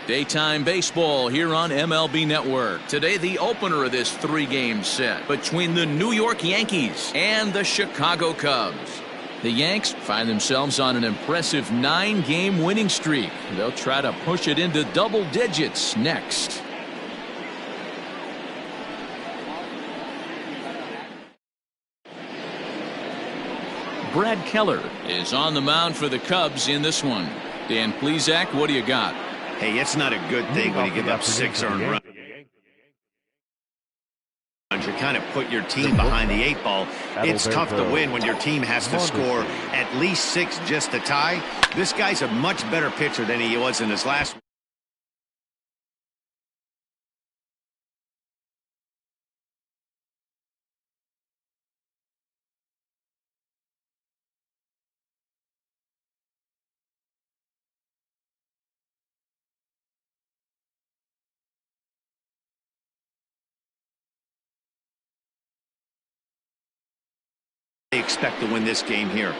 Daytime baseball here on MLB Network. Today, the opener of this three-game set between the New York Yankees and the Chicago Cubs. The Yanks find themselves on an impressive 9-game winning streak. They'll try to push it into double digits next. Brad Keller is on the mound for the Cubs in this one. Dan Plesac, what do you got? Hey, it's not a good thing when you give up 6 earned runs. You kind of put your team behind the 8 ball. It's tough to win when your team has to score at least 6 just to tie. This guy's a much better pitcher than he was in his last one. They expect to win this game here.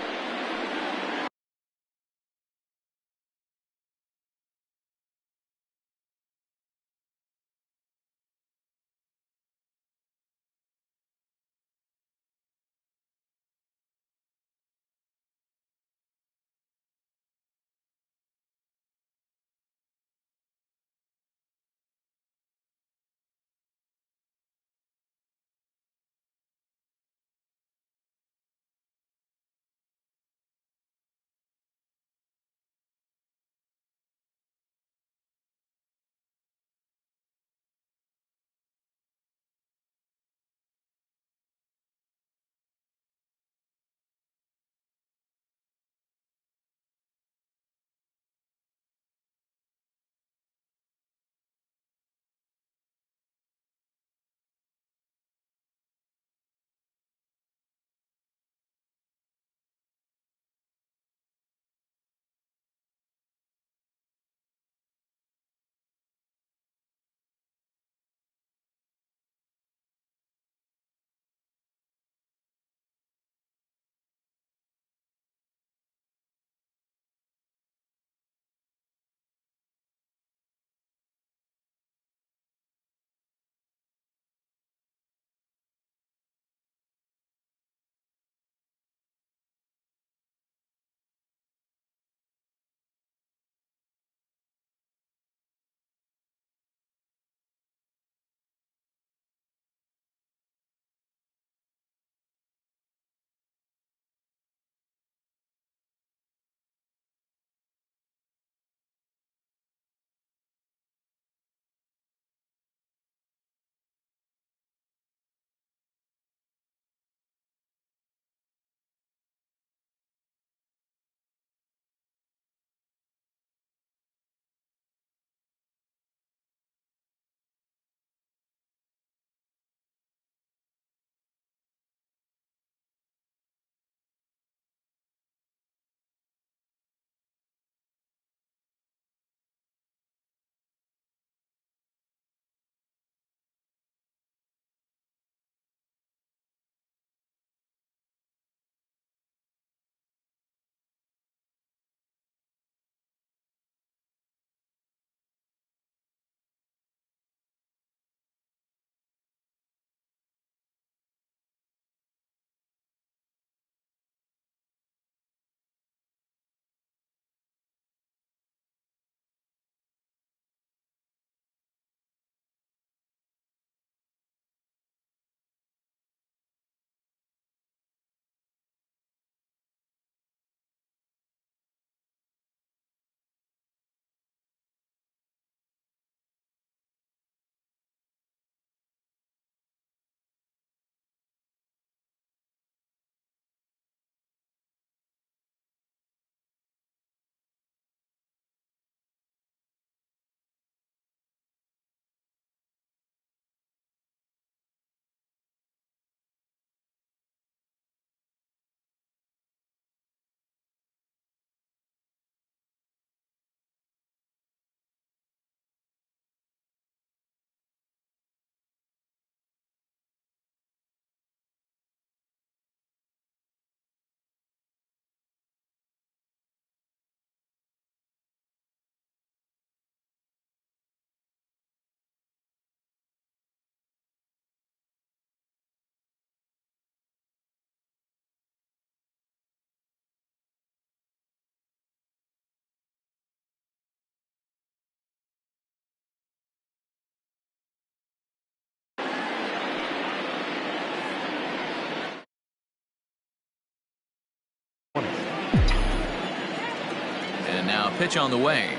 now pitch on the way.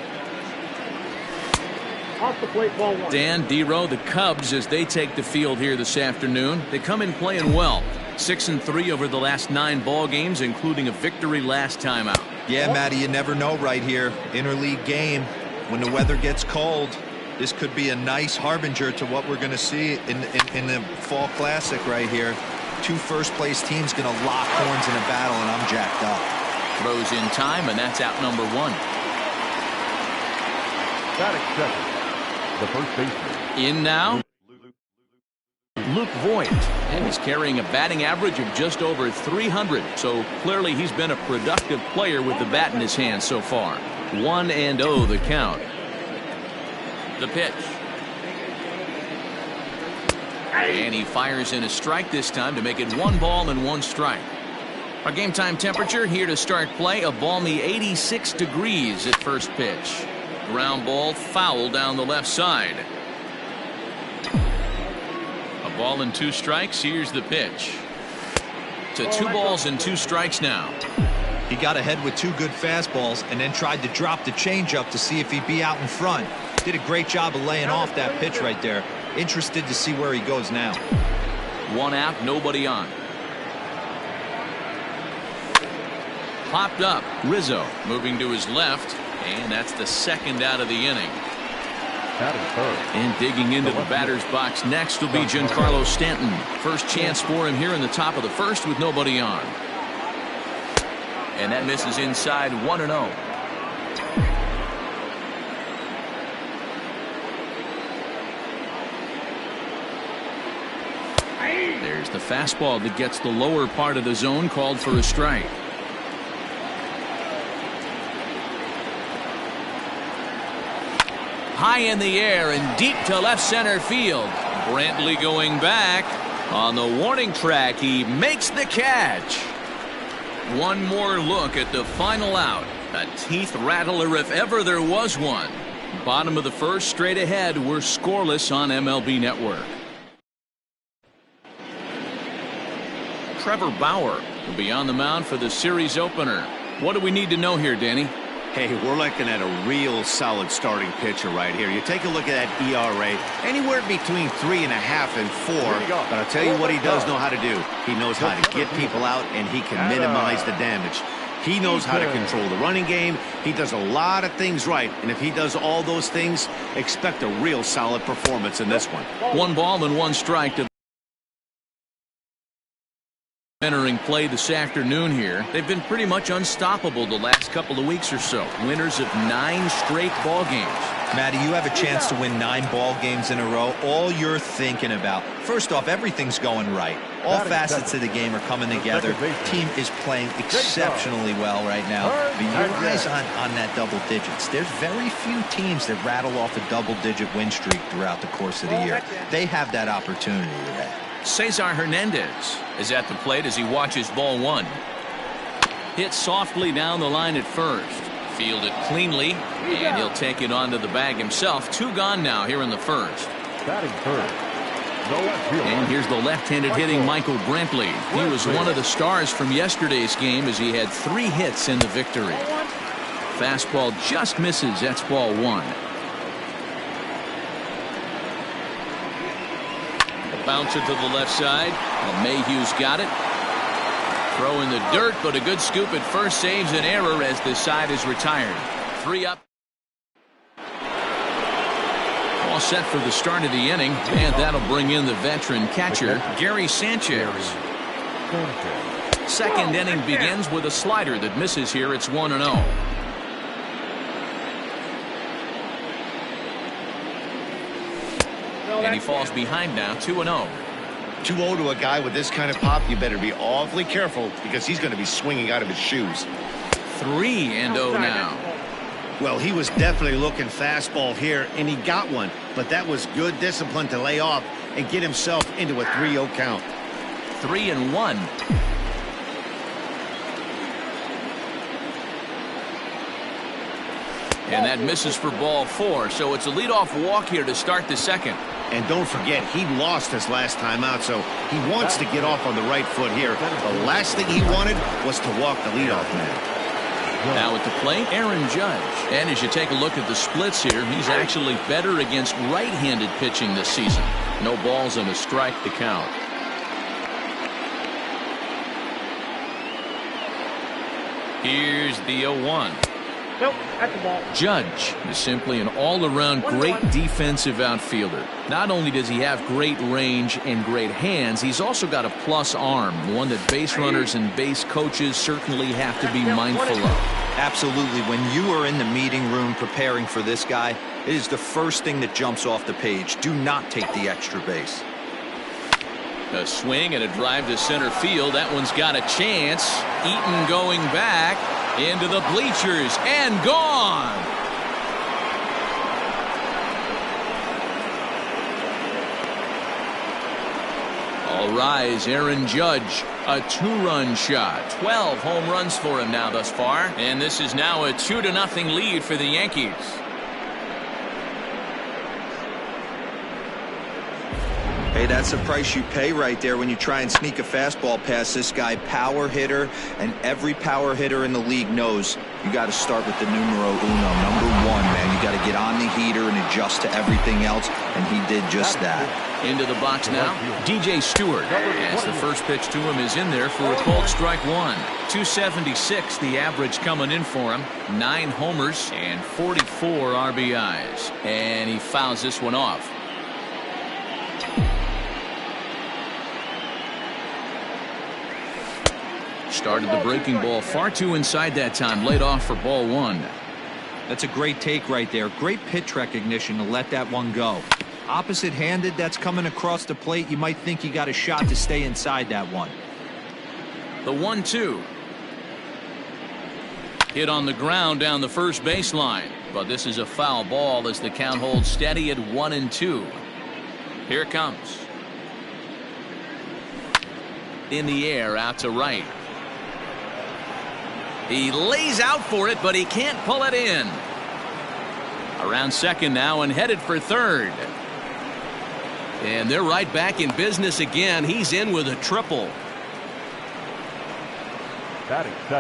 Off the plate, ball 1. Dan Dero, the Cubs, as they take the field here this afternoon, they come in playing well. 6-3 over the last 9 ball games, including a victory last time out. Yeah, Matty, you never know right here. Interleague game, when the weather gets cold, this could be a nice harbinger to what we're going to see in the Fall Classic right here. 2 first-place teams going to lock horns in a battle, and I'm jacked up. Throws in time, and that's out number 1. Batting second, the first baseman. In now, Luke Voigt, and he's carrying a batting average of just over 300, so clearly he's been a productive player with the bat in his hand so far. 1-0 the count. The pitch. And he fires in a strike this time to make it 1 ball and 1 strike. Our game time temperature here to start play, a balmy 86 degrees at first pitch. Ground ball foul down the left side. A ball and 2 strikes. Here's the pitch. To 2 balls and 2 strikes now. He got ahead with 2 good fastballs and then tried to drop the changeup to see if he'd be out in front. Did a great job of laying off that pitch right there. Interested to see where he goes now. 1 out, nobody on. Popped up. Rizzo moving to his left, and that's the 2nd out of the inning. And digging into the batter's box next will be Giancarlo Stanton. First chance for him here in the top of the 1st with nobody on. And that misses inside. 1-0. There's the fastball that gets the lower part of the zone, called for a strike. High in the air and deep to left center field. Brantley going back. On the warning track, he makes the catch. One more look at the final out. A teeth rattler if ever there was one. Bottom of the 1st, straight ahead. We're scoreless on MLB Network. Trevor Bauer will be on the mound for the series opener. What do we need to know here, Danny? Hey, we're looking at a real solid starting pitcher right here. You take a look at that ERA, anywhere between 3.5 and 4. But I'll tell you what he does know how to do. He knows how to get people out, and he can minimize the damage. He knows how to control the running game. He does a lot of things right, and if he does all those things, expect a real solid performance in this one. 1 ball and 1 strike to entering play this afternoon here. They've been pretty much unstoppable the last couple of weeks or so. Winners of 9 straight ball games. Matty, you have a chance to win 9 ball games in a row. All you're thinking about, first off, everything's going right. All facets of the game are coming together. Team is playing exceptionally well right now. But your eyes on that double digits. There's very few teams that rattle off a double-digit win streak throughout the course of the year. They have that opportunity today. Cesar Hernandez is at the plate as he watches ball 1. Hit softly down the line at first. Fielded cleanly, and he'll take it onto the bag himself. 2 gone now here in the 1st. Batting 3rd. And here's the left-handed hitting Michael Brantley. He was one of the stars from yesterday's game as he had 3 hits in the victory. Fastball just misses. That's ball 1. Bouncer to the left side. Well, Mayhew's got it. Throw in the dirt, but a good scoop at first saves an error as the side is retired. 3 up. All set for the start of the inning, and that'll bring in the veteran catcher, Gary Sanchez. 2nd inning begins with a slider that misses here. It's 1-0. And he falls behind now, 2-0. 2-0 to a guy with this kind of pop, you better be awfully careful because he's going to be swinging out of his shoes. 3-0 now. Well, he was definitely looking fastball here, and he got one. But that was good discipline to lay off and get himself into a 3-0 count. 3-1. And that misses for ball 4, so it's a leadoff walk here to start the 2nd. And don't forget, he lost his last time out, so he wants to get off on the right foot here. The last thing he wanted was to walk the leadoff man. Now at the plate, Aaron Judge. And as you take a look at the splits here, he's actually better against right-handed pitching this season. No balls and a strike to count. Here's the 0-1. Nope, that's the ball. Judge is simply an all-around great defensive outfielder. Not only does he have great range and great hands, he's also got a plus arm, one that base runners and base coaches certainly have to be mindful of. Absolutely. When you are in the meeting room preparing for this guy, it is the first thing that jumps off the page. Do not take the extra base. A swing and a drive to center field. That one's got a chance. Eaton going back into the bleachers and gone. All rise, Aaron Judge, a 2-run shot. 12 home runs for him now thus far, and this is now a 2-0 lead for the Yankees. Hey, that's the price you pay right there when you try and sneak a fastball past this guy. Power hitter, and every power hitter in the league knows you got to start with the numero uno, number 1, man. You got to get on the heater and adjust to everything else, and he did just that. Into the box now, DJ Stewart, as the first pitch to him is in there for a called strike 1. 276 the average coming in for him. 9 homers and 44 RBIs. And he fouls this one off. Started the breaking ball far too inside that time. Laid off for ball 1. That's a great take right there. Great pitch recognition to let that one go. Opposite-handed, that's coming across the plate. You might think you got a shot to stay inside that one. The 1-2. Hit on the ground down the first baseline. But this is a foul ball as the count holds steady at 1-2. Here it comes. In the air, out to right. He lays out for it, but he can't pull it in. Around second now and headed for third. And they're right back in business again. He's in with a triple.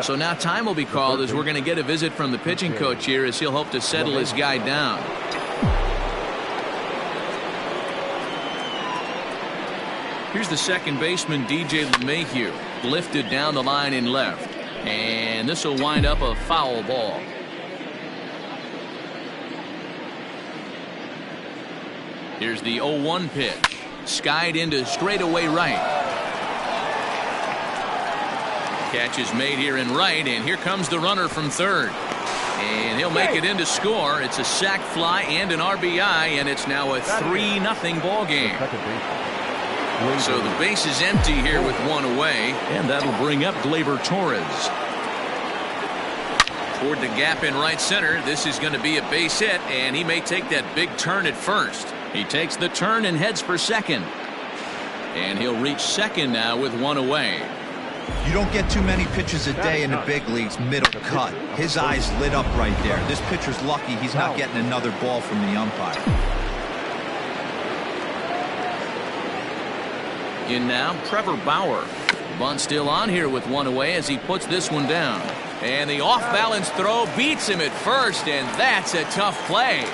So now time will be called as we're going to get a visit from the pitching coach here as he'll hope to settle his guy down. Here's the second baseman, DJ LeMahieu, lifted down the line in left. And this will wind up a foul ball. Here's the 0-1 pitch. Skied into straightaway right. Catch is made here in right, and here comes the runner from third. And he'll make it in to score. It's a sac fly and an RBI, and it's now a 3-0 ball game. So the base is empty here with 1 away, and that'll bring up Gleyber Torres. Toward the gap in right center. This is going to be a base hit, and he may take that big turn at first. He takes the turn and heads for second. And he'll reach second now with 1 away. You don't get too many pitches a day in the big leagues middle cut. His eyes lit up right there. This pitcher's lucky he's not getting another ball from the umpire. In now, Trevor Bauer. Bunt still on here with 1 away as he puts this one down. And the off-balance throw beats him at first, and that's a tough play.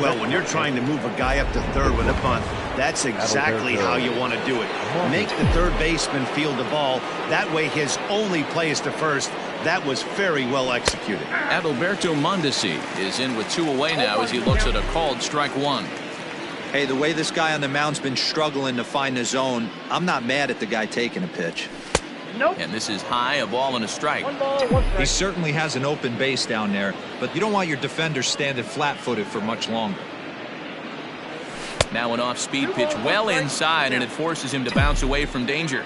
Well, when you're trying to move a guy up to third with a bunt, that's exactly how you want to do it. Make the third baseman field the ball. That way his only play is to first. That was very well executed. Adalberto Mondesi is in with 2 away now as he looks at a called strike 1. Hey, the way this guy on the mound's been struggling to find the zone, I'm not mad at the guy taking a pitch. Nope. And this is high, a ball and a strike. 1 ball, 1 strike. He certainly has an open base down there, but you don't want your defender standing flat-footed for much longer. Now an off-speed pitch well inside, and it forces him to bounce away from danger.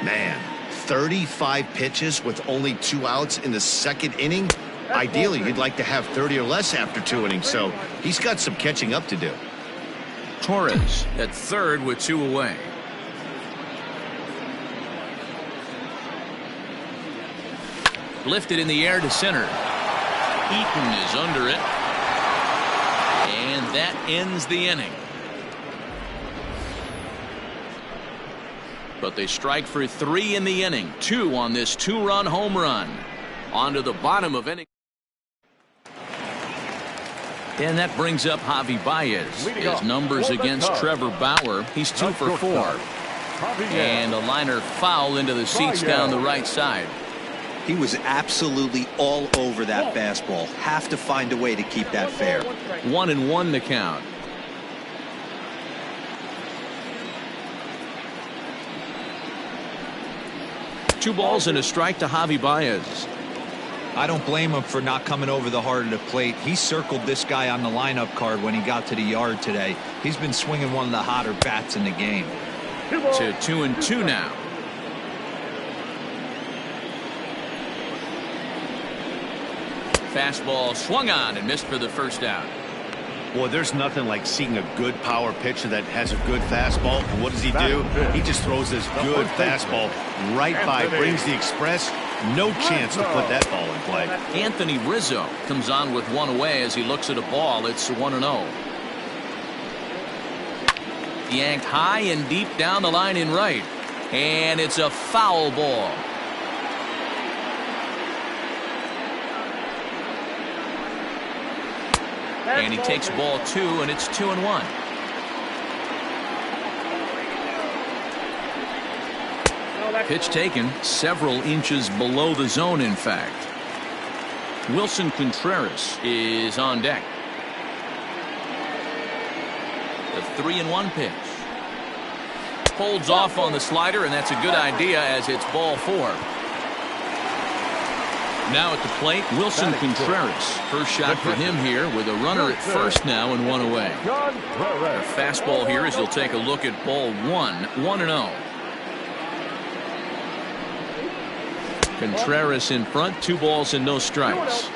Man, 35 pitches with only 2 outs in the second inning. Ideally, you'd like to have 30 or less after 2 innings, so he's got some catching up to do. Torres at third with 2 away. Lifted in the air to center. Eaton is under it. And that ends the inning. But they strike for 3 in the inning. 2 on this 2-run home run. On to the bottom of inning. And that brings up Javi Baez. His numbers against Trevor Bauer. He's 2 for 4. And a liner foul into the seats down the right side. He was absolutely all over that fastball. Have to find a way to keep that fair. 1-1 the count. Two balls and a strike to Javi Baez. I don't blame him for not coming over the heart of the plate. He circled this guy on the lineup card when he got to the yard today. He's been swinging one of the hotter bats in the game. To 2-2 now. Fastball swung on and missed for the first out. Boy, there's nothing like seeing a good power pitcher that has a good fastball. And what does he do? He just throws this good fastball right by, brings the express. No chance to put that ball in play. Anthony Rizzo comes on with one away as he looks at a ball. It's 1-0. Yanked high and deep down the line in right. And it's a foul ball. And he takes ball 2, and it's 2-1. Pitch taken several inches below the zone, in fact. Wilson Contreras is on deck. The 3-1 pitch. Holds off on the slider, and that's a good idea as it's ball 4. Now at the plate, Wilson Contreras. First shot for him here with a runner at first now and one away. A fastball here as he'll take a look at ball 1, 1-0. Contreras in front, 2 balls and no strikes.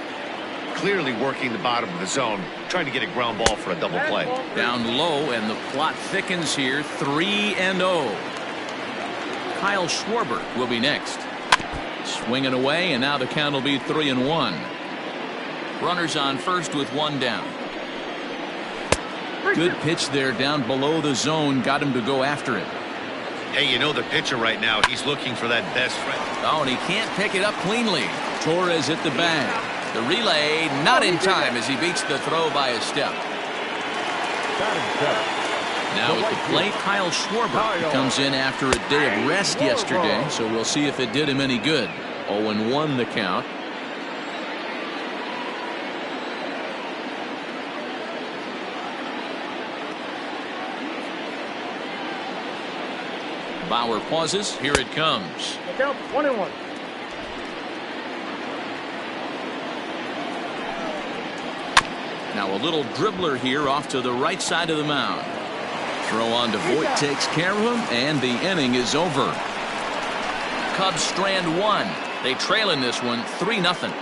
Clearly working the bottom of the zone, trying to get a ground ball for a double play. Down low, and the plot thickens here, 3-0. Kyle Schwarber will be next. Swinging away, and now the count will be 3-1. Runners on first with 1 down. Good pitch there down below the zone, got him to go after it. Hey, you know the pitcher right now, he's looking for that best friend. Oh, and he can't pick it up cleanly. Torres at the bag. The relay not in time as he beats the throw by a step. Now at the plate, Kyle Schwarber comes in after a day of rest yesterday, so we'll see if it did him any good. 0-1 the count. Bauer pauses. Here it comes. 1-1. Now a little dribbler here off to the right side of the mound. Throw on to Voit takes care of him, and the inning is over. Cubs strand 1. They trail in this one 3-0.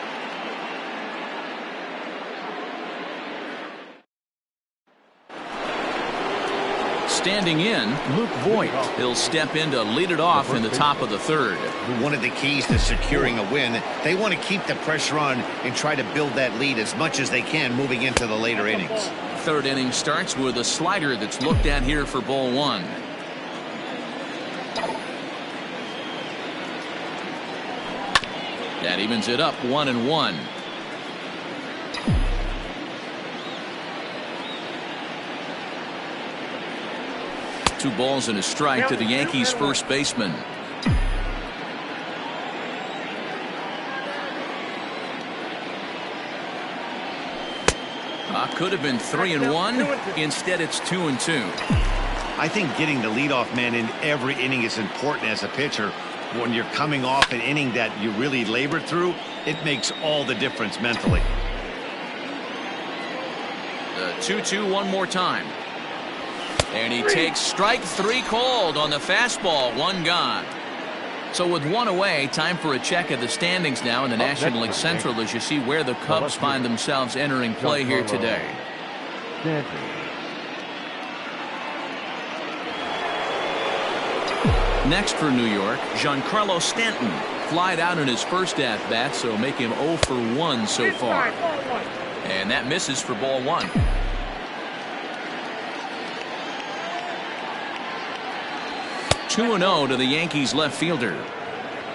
Standing in, Luke Voit. He'll step in to lead it off in the top of the 3rd. One of the keys to securing a win, they want to keep the pressure on and try to build that lead as much as they can moving into the later innings. 3rd inning starts with a slider that's looked at here for ball 1. That evens it up 1-1. Two balls and a strike to the Yankees first baseman. Could have been 3-1. Instead, it's 2-2. I think getting the leadoff man in every inning is important as a pitcher. When you're coming off an inning that you really labored through, it makes all the difference mentally. The 2-2 one more time. And he takes strike 3 called on the fastball. 1 gone. So with 1 away, time for a check of the standings now in the National League Central as you see where the Cubs find themselves entering play here today. Next for New York, Giancarlo Stanton. Flied out in his first at-bat, so make him 0 for 1 so far. And that misses for ball 1. Two 2-0 to the Yankees left fielder.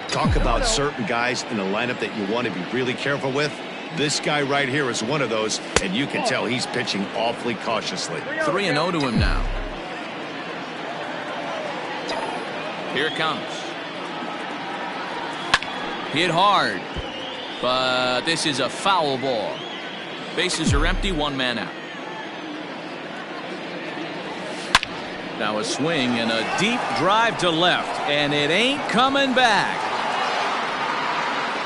Talk about certain guys in the lineup that you want to be really careful with. This guy right here is one of those, and you can tell he's pitching awfully cautiously. 3-0 to him now. Here it comes. Hit hard, but this is a foul ball. Bases are empty, one man out. Now a swing and a deep drive to left, and it ain't coming back.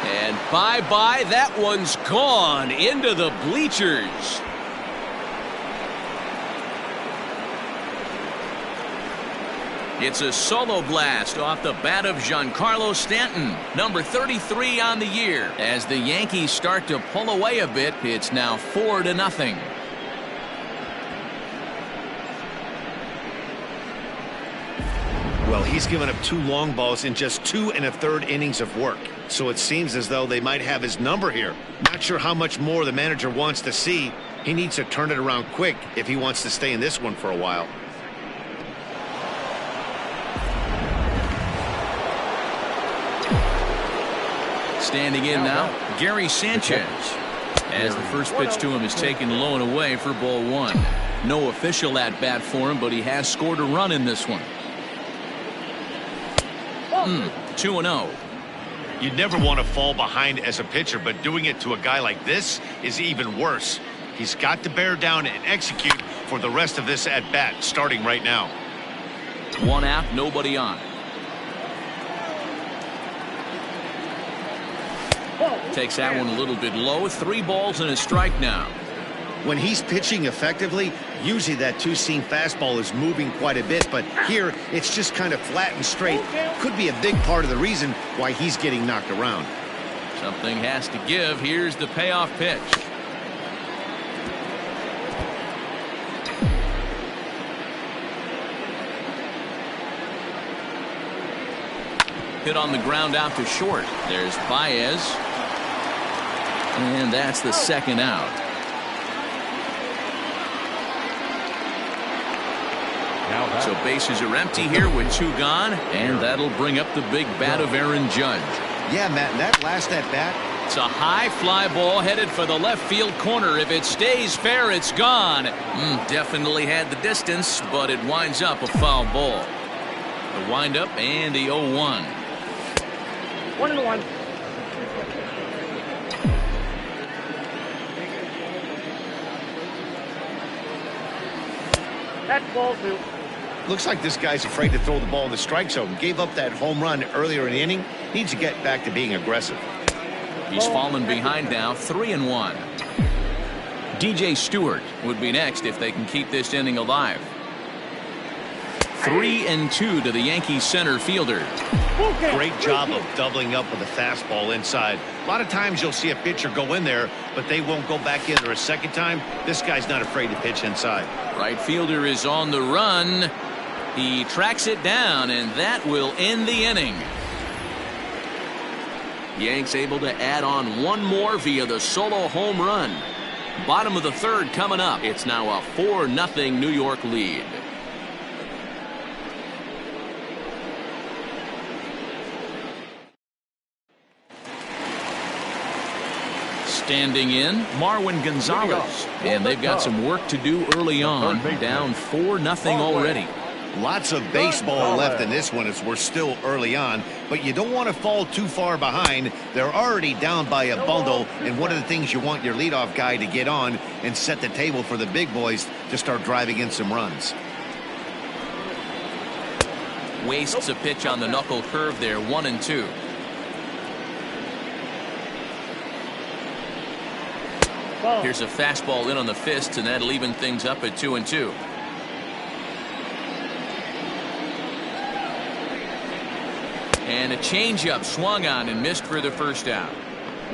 And bye-bye, that one's gone into the bleachers. It's a solo blast off the bat of Giancarlo Stanton, number 33 on the year. As the Yankees start to pull away a bit, it's now 4-0. Well, he's given up 2 long balls in just 2 1/3 innings of work. So it seems as though they might have his number here. Not sure how much more the manager wants to see. He needs to turn it around quick if he wants to stay in this one for a while. Standing in now, Gary Sanchez. As the first pitch to him is taken low and away for ball 1. No official at bat for him, but he has scored a run in this one. 2-0. You never want to fall behind as a pitcher, but doing it to a guy like this is even worse. He's got to bear down and execute for the rest of this at bat, starting right now. 1 out, nobody on. Takes that one a little bit low. 3 balls and a strike now. When he's pitching effectively, usually that two-seam fastball is moving quite a bit, but here it's just kind of flat and straight. Could be a big part of the reason why he's getting knocked around. Something has to give. Here's the payoff pitch. Hit on the ground out to short. There's Baez. And that's the 2nd out. So bases are empty here with 2 gone, and that'll bring up the big bat of Aaron Judge. Yeah, Matt, and that last at bat. It's a high fly ball headed for the left field corner. If it stays fair, it's gone. Definitely had the distance, but it winds up a foul ball. The windup and the 0-1. 1-1. That's ball 2. Looks like this guy's afraid to throw the ball in the strike zone. Gave up that home run earlier in the inning. Needs to get back to being aggressive. He's fallen behind now, 3-1. DJ Stewart would be next if they can keep this inning alive. 3-2 to the Yankees center fielder. Great job of doubling up with a fastball inside. A lot of times you'll see a pitcher go in there, but they won't go back in there a second time. This guy's not afraid to pitch inside. Right fielder is on the run. He tracks it down, and that will end the inning. Yanks able to add on 1 more via the solo home run. Bottom of the 3rd coming up. It's now a 4-0 New York lead. Standing in, Marwin Gonzalez. And they've got some work to do early on. Down 4-0 already. Lots of baseball left in this one as we're still early on, but you don't want to fall too far behind. They're already down by a bundle, and one of the things you want your leadoff guy to get on and set the table for the big boys to start driving in some runs. Wastes a pitch on the knuckle curve there, 1-2. Here's a fastball in on the fists, and that'll even things up at 2-2. And a changeup swung on and missed for the 1st out.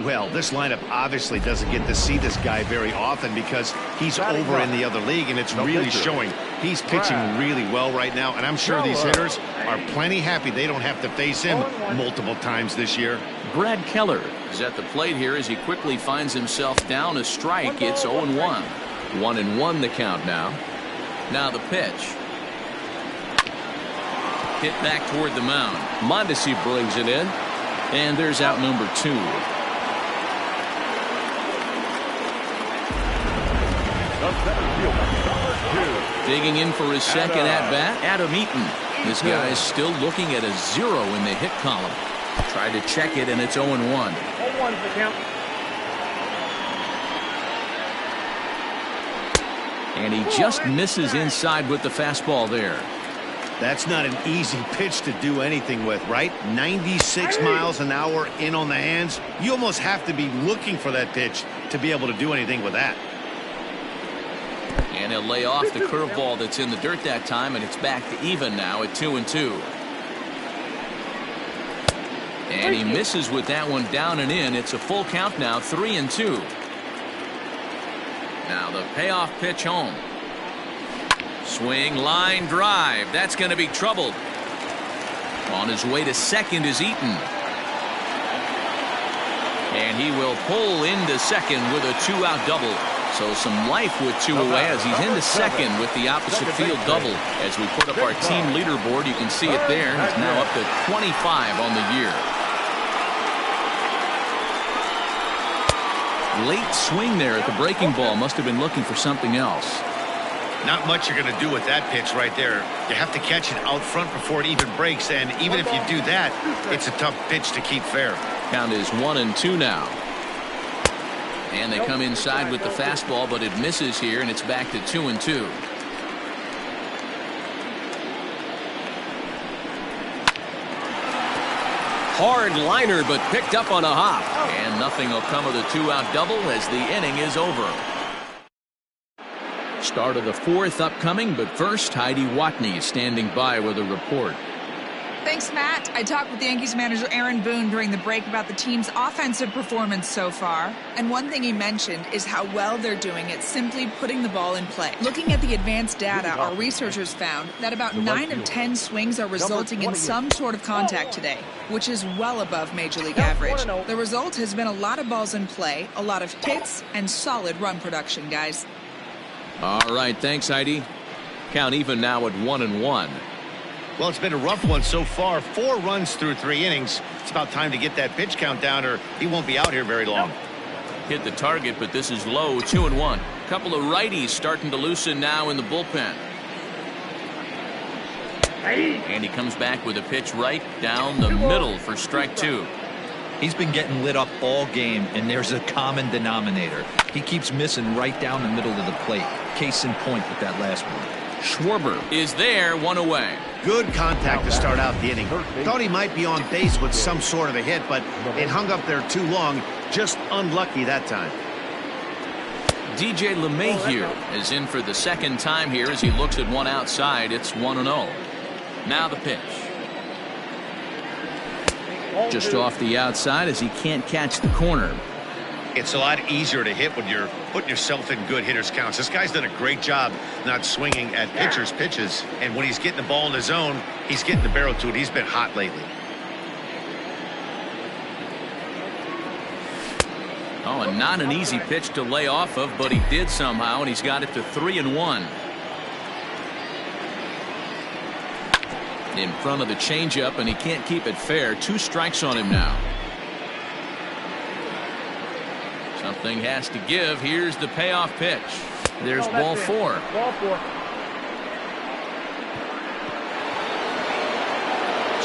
Well, this lineup obviously doesn't get to see this guy very often because he's over in the other league, and it's really showing. He's pitching really well right now, and I'm sure these hitters are plenty happy they don't have to face him multiple times this year. Brad Keller is at the plate here as he quickly finds himself down a strike. It's 0-1. 1-1 the count now. Now the pitch. Hit back toward the mound. Mondesi brings it in. And there's out number 2. Digging in for his second at-bat, Adam Eaton. This guy's still looking at a 0 in the hit column. Tried to check it, and it's 0-1. 0-1's the count. And he just misses inside with the fastball there. That's not an easy pitch to do anything with, right? 96 miles an hour in on the hands. You almost have to be looking for that pitch to be able to do anything with that. And he'll lay off the curveball that's in the dirt that time, and it's back to even now at 2-2. And he misses with that one down and in. It's a full count now, 3-2. Now the payoff pitch home. Swing, line drive. That's going to be troubled. On his way to second is Eaton. And he will pull into second with a 2-out double. So some life with 2 away as he's into second with the opposite field double. As we put up our team leaderboard, you can see it there. He's now up to 25 on the year. Late swing there at the breaking ball. Must have been looking for something else. Not much you're going to do with that pitch right there. You have to catch it out front before it even breaks, and even if you do that, it's a tough pitch to keep fair. Count is 1-2 now. And they come inside with the fastball, but it misses here, and it's back to 2-2. Hard liner, but picked up on a hop. And nothing will come of the 2-out double as the inning is over. Start of the 4th upcoming, but first, Heidi Watney standing by with a report. Thanks, Matt. I talked with the Yankees manager Aaron Boone during the break about the team's offensive performance so far. And one thing he mentioned is how well they're doing at simply putting the ball in play. Looking at the advanced data, our researchers found that about 9 of 10 swings are resulting in some sort of contact today, which is well above Major League average. The result has been a lot of balls in play, a lot of hits, and solid run production, guys. All right, thanks, Heidi. Count even now at 1-1. Well, it's been a rough one so far. 4 runs through 3 innings. It's about time to get that pitch count down, or he won't be out here very long. Hit the target, but this is low, 2-1. Couple of righties starting to loosen now in the bullpen. And he comes back with a pitch right down the middle for strike 2. He's been getting lit up all game, and there's a common denominator. He keeps missing right down the middle of the plate. Case in point with that last one. Schwarber is there, 1 away. Good contact to start out the inning. Thought he might be on base with some sort of a hit, but it hung up there too long. Just unlucky that time. DJ LeMahieu is in for the second time here as he looks at one outside. It's 1-0. Now the pitch. Just off the outside as he can't catch the corner. It's a lot easier to hit when you're putting yourself in good hitters counts. This guy's done a great job not swinging at pitchers' pitches. And when he's getting the ball in his zone, he's getting the barrel to it. He's been hot lately. Oh, and not an easy pitch to lay off of, but he did somehow, and he's got it to 3-1. In front of the changeup, and he can't keep it fair. 2 strikes on him now. Something has to give. Here's the payoff pitch. There's ball 4. Ball 4.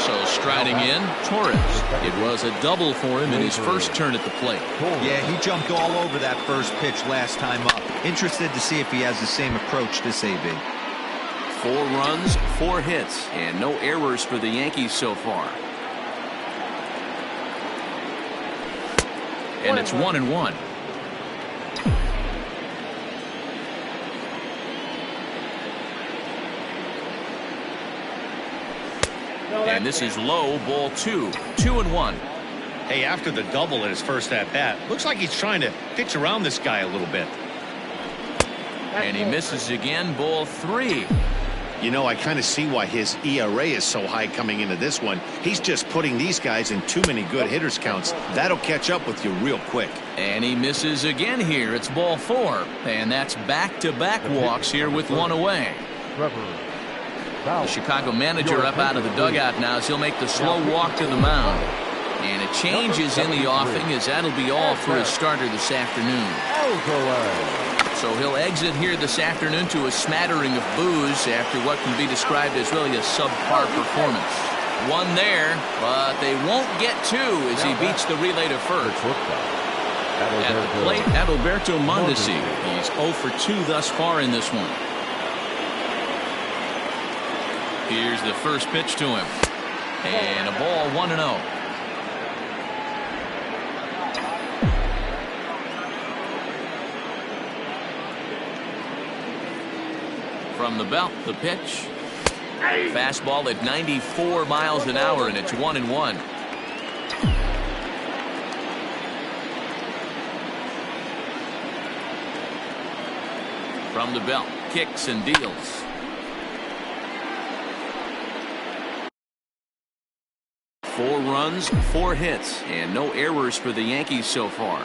So striding in, Torres. It was a double for him in his first turn at the plate. Yeah, he jumped all over that first pitch last time up. Interested to see if he has the same approach this AB. 4 runs, 4 hits, and no errors for the Yankees so far. And it's 1-1. And this is low, ball 2. 2-1. Hey, after the double in his first at-bat, looks like he's trying to pitch around this guy a little bit. And he misses again, ball 3. You know, I kind of see why his ERA is so high coming into this one. He's just putting these guys in too many good hitters counts. That'll catch up with you real quick. And he misses again here. It's ball 4. And that's back-to-back walks here with 1 away. The Chicago manager up out of the dugout now as he'll make the slow walk to the mound. And a change is in the offing, as that'll be all for his starter this afternoon. So he'll exit here this afternoon to a smattering of boos after what can be described as really a subpar performance. One there, but they won't get two as he beats the relay to first. At the plate, Adalberto Mondesi. He's 0 for 2 thus far in this one. Here's the first pitch to him. And a ball 1-0. From the belt, the pitch. Fastball at 94 miles an hour, and it's 1-1. From the belt, kicks and deals. Four runs, 4 hits, and no errors for the Yankees so far.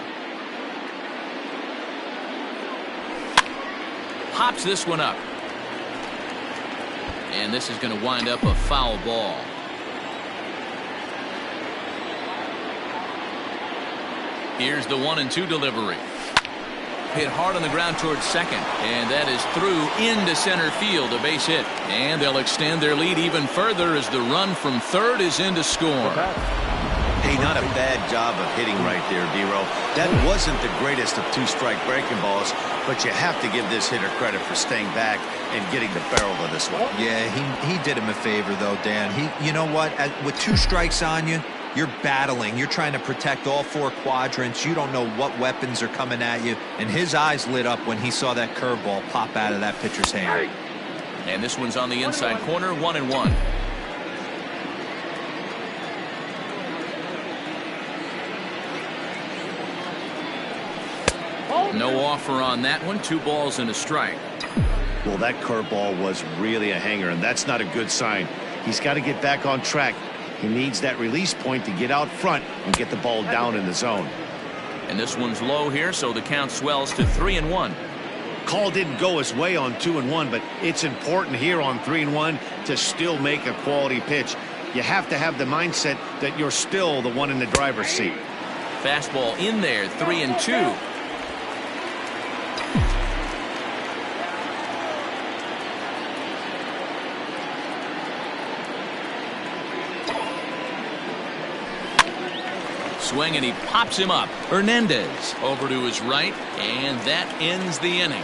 Pops this one up. And this is going to wind up a foul ball. Here's the 1-2 delivery. Hit hard on the ground towards second. And that is through into center field, a base hit. And they'll extend their lead even further as the run from third is in to score. Hey, not a bad job of hitting right there, D-Row. That wasn't the greatest of 2-strike breaking balls, but you have to give this hitter credit for staying back and getting the barrel of this one. Yeah, he did him a favor, though, Dan. You know what? With 2 strikes on you, you're battling. You're trying to protect all 4 quadrants. You don't know what weapons are coming at you. And his eyes lit up when he saw that curveball pop out of that pitcher's hand. And this one's on the inside corner, 1-1. No offer on that one. 2 balls and a strike. Well, that curveball was really a hanger, and that's not a good sign. He's got to get back on track. He needs that release point to get out front and get the ball down in the zone. And this one's low here, so the count swells to 3-1. Call didn't go his way on 2-1, but it's important here on 3-1 to still make a quality pitch. You have to have the mindset that you're still the one in the driver's seat. Fastball in there, 3-2. Swing, and he pops him up. Hernandez over to his right, and that ends the inning.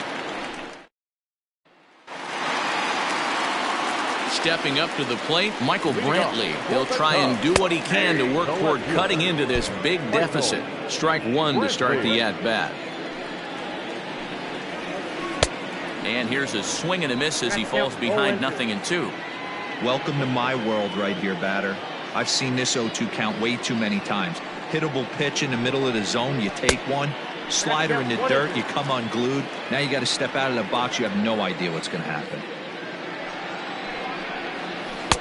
Stepping up to the plate, Michael Brantley. He'll try and do what he can to work toward cutting into this big deficit. Strike 1 to start the at-bat. And here's a swing and a miss as he falls behind 0-2. Welcome to my world right here, batter. I've seen this 0-2 count way too many times. Hittable pitch in the middle of the zone, you take one. Slider in the dirt, you come unglued. Now you got to step out of the box. You have no idea what's going to happen.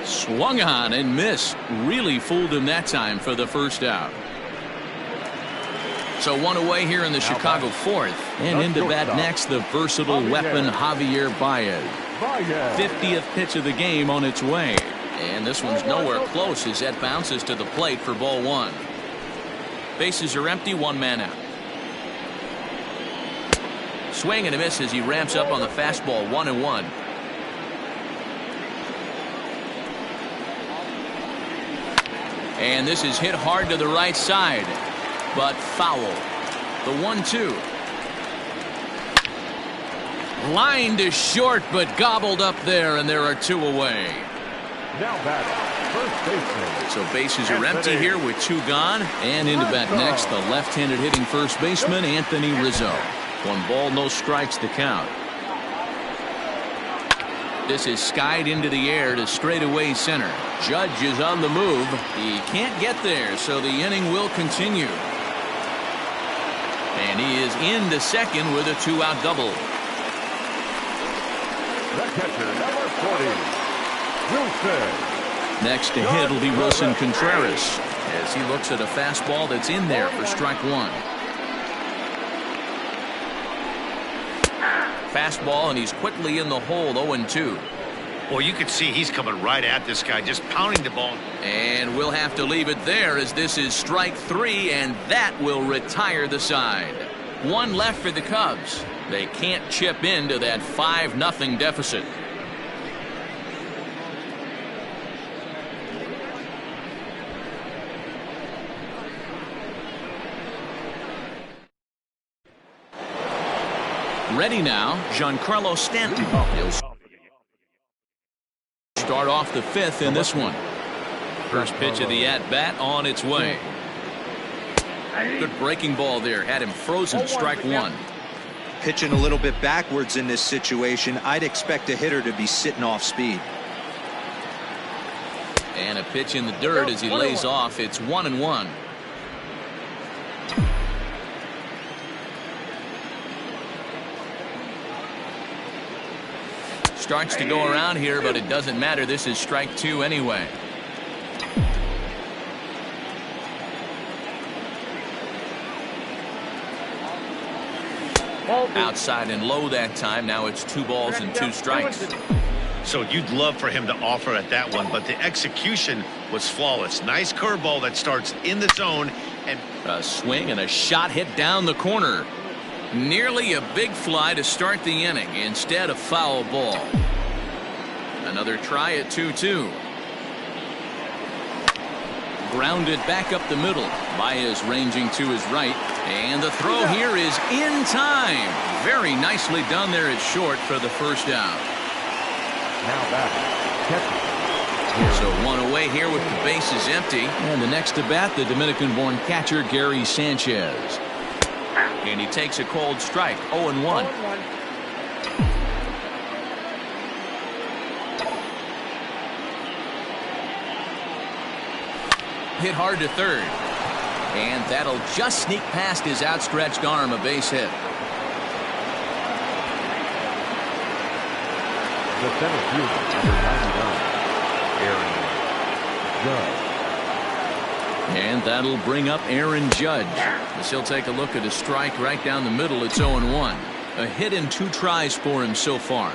Swung on and missed. Really fooled him that time for the first out. So 1 away here in the Chicago 4th. And into bat next, the versatile weapon Javier Baez. 50th pitch of the game on its way. And this one's nowhere close as that bounces to the plate for ball 1. Bases are empty, 1 man out. Swing and a miss as he ramps up on the fastball, 1-1. And this is hit hard to the right side, but foul. The 1-2. Line to short, but gobbled up there, and there are 2 away. Now batting, first baseman. So bases are empty here with 2 gone. And into bat next, the left-handed hitting first baseman, Anthony Rizzo. 1 ball, no strikes to count. This is skied into the air to straightaway center. Judge is on the move. He can't get there, so the inning will continue. And he is into second with a 2-out double. The catcher, number 40. Wilson. Next to hit will be Wilson Contreras as he looks at a fastball that's in there for strike 1. Fastball, and he's quickly in the hole, 0-2. Well, you can see he's coming right at this guy, just pounding the ball. And we'll have to leave it there as this is strike 3, and that will retire the side. One left for the Cubs. They can't chip into that 5-0 deficit. Ready now, Giancarlo Stanton. He'll start off the 5th in this one. First pitch of the at-bat on its way. Good breaking ball there. Had him frozen. Strike 1. Pitching a little bit backwards in this situation. I'd expect a hitter to be sitting off speed. And a pitch in the dirt as he lays off. It's 1-1. Starts to go around here, but it doesn't matter. This is strike 2 anyway. Outside and low that time. Now it's 2 balls and 2 strikes. So you'd love for him to offer at that one, but the execution was flawless. Nice curveball that starts in the zone. And a swing and a shot hit down the corner. Nearly a big fly to start the inning. Instead, a foul ball. Another try at 2-2. Grounded back up the middle. Baez ranging to his right. And the throw here is in time. Very nicely done there at short for the first out. Now back. So one away here with the bases empty. And the next to bat, the Dominican-born catcher Gary Sanchez. And he takes a cold strike. 0-1. Hit hard to third. And that'll just sneak past his outstretched arm. A base hit. The center fielder, number 99, Aaron Judge. And that'll bring up Aaron Judge. As he'll take a look at a strike right down the middle. It's 0-1. A hit in 2 tries for him so far.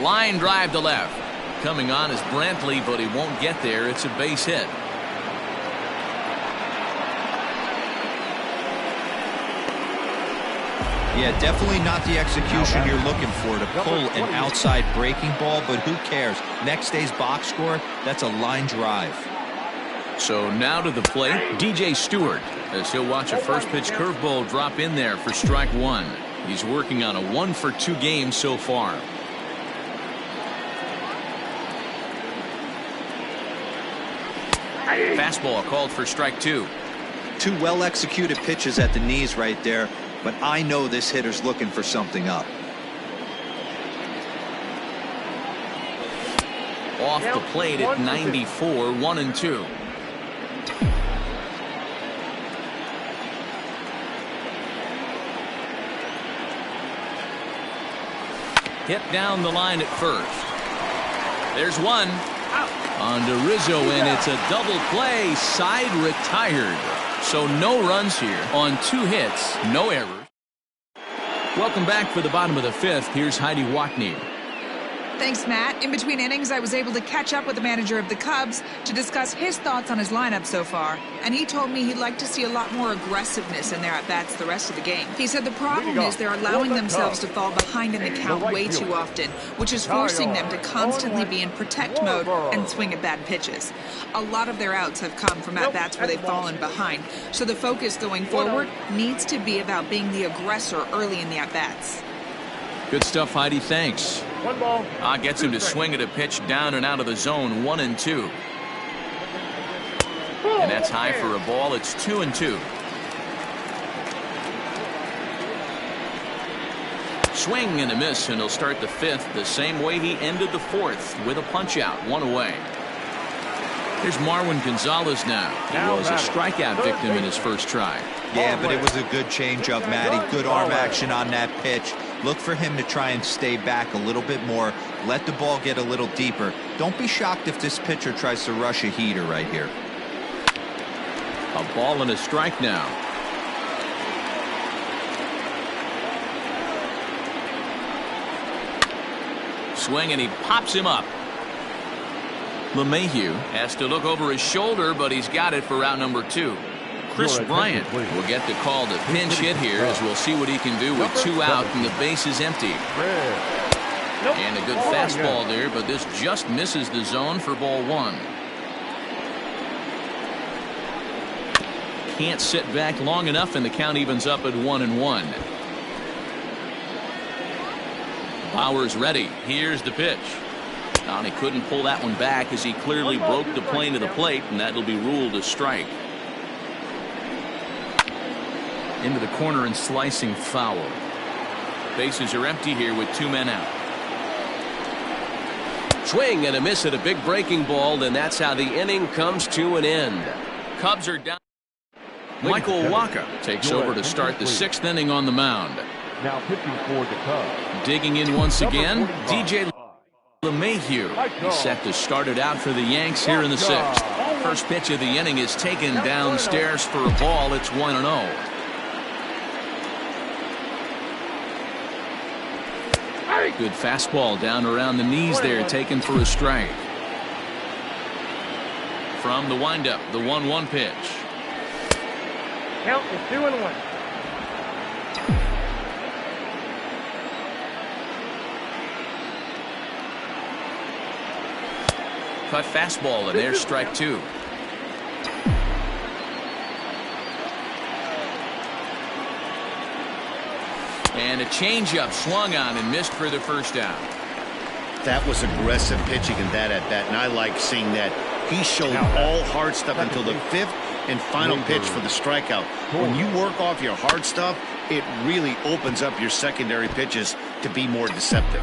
Line drive to left. Coming on is Brantley, but he won't get there. It's a base hit. Yeah, definitely not the execution you're looking for to pull an outside breaking ball, but who cares? Next day's box score, that's a line drive. So now to the plate, DJ Stewart, as he'll watch a first pitch curveball drop in there for strike 1. He's working on a 1-for-2 game so far. Fastball called for strike 2. 2 well executed pitches at the knees right there. But I know this hitter's looking for something up. Off the plate at 94, 1-2. Hit down the line at first. There's one. On to Rizzo, and it's a double play. Side retired. So no runs here on 2 hits, no errors. Welcome back for the bottom of the 5th. Here's Heidi Watney. Thanks, Matt. In between innings, I was able to catch up with the manager of the Cubs to discuss his thoughts on his lineup so far. And he told me he'd like to see a lot more aggressiveness in their at-bats the rest of the game. He said the problem is they're allowing themselves to fall behind in the count way too often, which is forcing them to constantly be in protect mode and swing at bad pitches. A lot of their outs have come from at-bats where they've fallen behind. So the focus going forward needs to be about being the aggressor early in the at-bats. Good stuff, Heidi. Thanks. 1 ball. Gets him to swing at a pitch down and out of the zone. 1-2. And that's high for a ball. It's 2-2. Swing and a miss, and he'll start the 5th the same way he ended the 4th with a punch out. 1 away. Here's Marwin Gonzalez now. He was a strikeout victim in his first try. Yeah, but it was a good changeup, Matty. Good arm action on that pitch. Look for him to try and stay back a little bit more. Let the ball get a little deeper. Don't be shocked if this pitcher tries to rush a heater right here. A ball and a strike now. swing, and he pops him up. LeMahieu has to look over his shoulder, but he's got it for out number 2. Chris Bryant will get the call to pinch hit here, as we'll see what he can do with 2 out and the base is empty. And a good fastball there, but this just misses the zone for ball 1. Can't sit back long enough, and the count evens up at 1-1. Bauer's ready. Here's the pitch. And he couldn't pull that one back as he clearly broke the plane to the plate, and that'll be ruled a strike. Into the corner and slicing foul. Bases are empty here with 2 men out. Swing and a miss at a big breaking ball, and that's how the inning comes to an end. Cubs are down. Michael Wacha takes over to start the 6th inning on the mound. Now pitching for the Cubs. Digging in once again, DJ LeMahieu. He's set to start it out for the Yanks here in the 6th. First pitch of the inning is taken downstairs for a ball. It's 1-0. Good fastball down around the knees there, taken for a strike. From the windup, the 1-1 pitch. Count is 2-1. Cut fastball, and there's strike 2. And a changeup swung on and missed for the first out. That was aggressive pitching in that at bat, and I like seeing that. He showed all hard stuff until the 5th and final pitch for the strikeout. When you work off your hard stuff, it really opens up your secondary pitches to be more deceptive.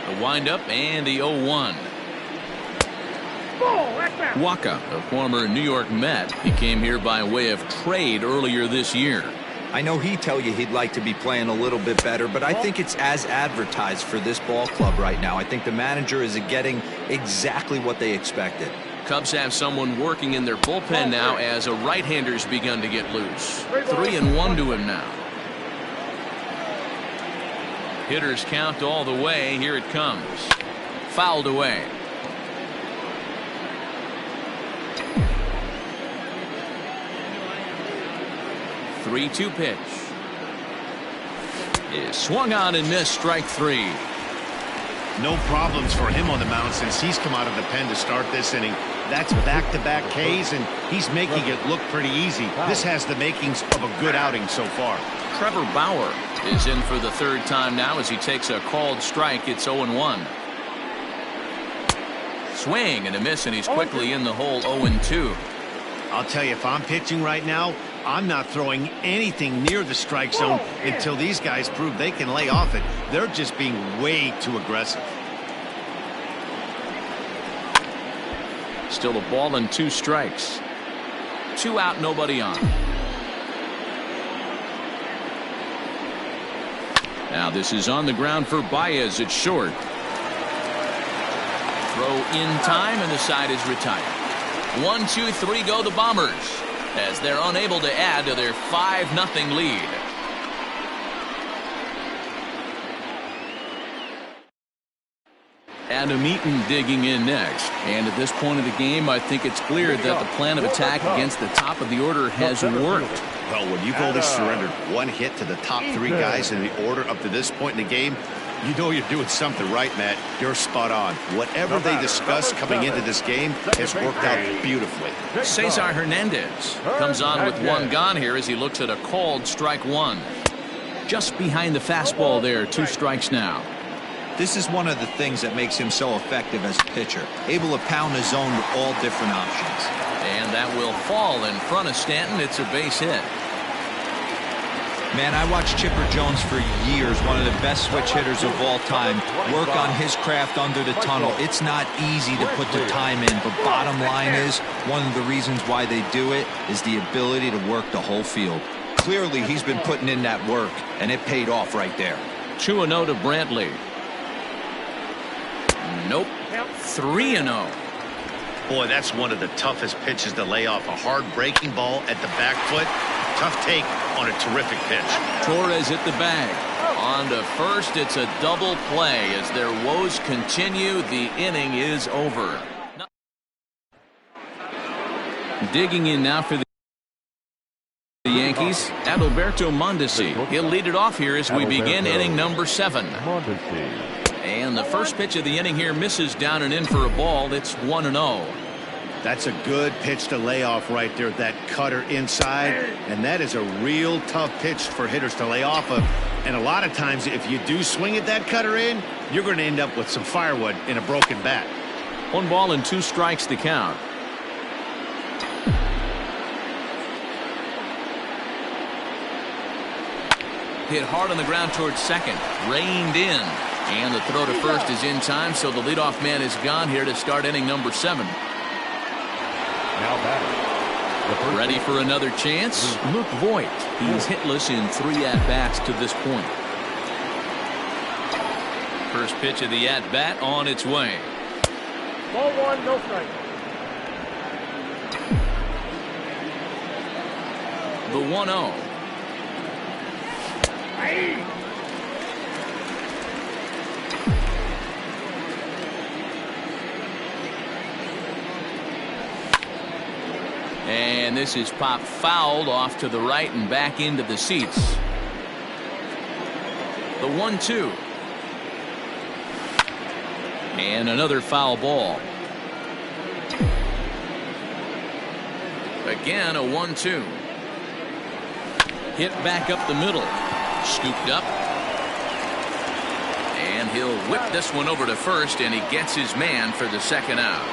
The windup and the 0-1. Wacha, a former New York Met, he came here by way of trade earlier this year. I know he'd tell you he'd like to be playing a little bit better, but I think it's as advertised for this ball club right now. I think the manager is getting exactly what they expected. Cubs have someone working in their bullpen now as a right-hander's begun to get loose. 3-1 to him now. Hitters count all the way. Here it comes. Fouled away. The 3-2 pitch is swung on and missed. Strike 3. No problems for him on the mound since he's come out of the pen to start this inning. That's back-to-back Ks, and he's making it look pretty easy. This has the makings of a good outing so far. Trevor Bauer is in for the 3rd time now as he takes a called strike. It's 0-1. Swing and a miss, and he's quickly in the hole. 0-2. I'll tell you, if I'm pitching right now, I'm not throwing anything near the strike zone until these guys prove they can lay off it. They're just being way too aggressive. Still a ball and 2 strikes. 2 out, nobody on. Now this is on the ground for Baez at short. Throw in time, and the side is retired. 1, 2, 3 go the Bombers as they're unable to add to their 5-0 lead. Adam Eaton digging in next. And at this point of the game, I think it's clear that the plan of attack against the top of the order has worked. Well, when you've only surrendered 1 hit to the top 3 guys in the order up to this point in the game, you know you're doing something right, Matt. You're spot on. Whatever they discussed coming into this game has worked out beautifully. Cesar Hernandez comes on with 1 gone here as he looks at a called strike 1. Just behind the fastball there. 2 strikes now. This is one of the things that makes him so effective as a pitcher, able to pound the zone with all different options. And that will fall in front of Stanton. It's a base hit. Man, I watched Chipper Jones for years, one of the best switch hitters of all time, work on his craft under the tunnel. It's not easy to put the time in, but bottom line is, one of the reasons why they do it is the ability to work the whole field. Clearly, he's been putting in that work, and it paid off right there. 2-0 to Brantley. Nope. 3-0. Boy, that's one of the toughest pitches to lay off. A hard breaking ball at the back foot. Tough take on a terrific pitch. Torres at the bag. On to first, it's a double play. As their woes continue, the inning is over. Digging in now for the Yankees, Mlbtheshow. He'll lead it off here as we begin inning number 7. And the first pitch of the inning here misses down and in for a ball. It's 1-0. That's a good pitch to lay off right there, that cutter inside, and that is a real tough pitch for hitters to lay off of. And a lot of times if you do swing at that cutter in, you're going to end up with some firewood in a broken bat. 1 ball and 2 strikes to count. Hit hard on the ground towards second, reined in, and the throw to first is in time, so the leadoff man is gone here to start inning number 7. Now batting. Ready for another chance? Luke Voigt. He's hitless in 3 at-bats to this point. First pitch of the at-bat on its way. Ball 1, no strike. The 1-0. And this is popped fouled off to the right and back into the seats. The 1-2. And another foul ball. Again, a 1-2. Hit back up the middle. Scooped up. And he'll whip this one over to first, and he gets his man for the second out.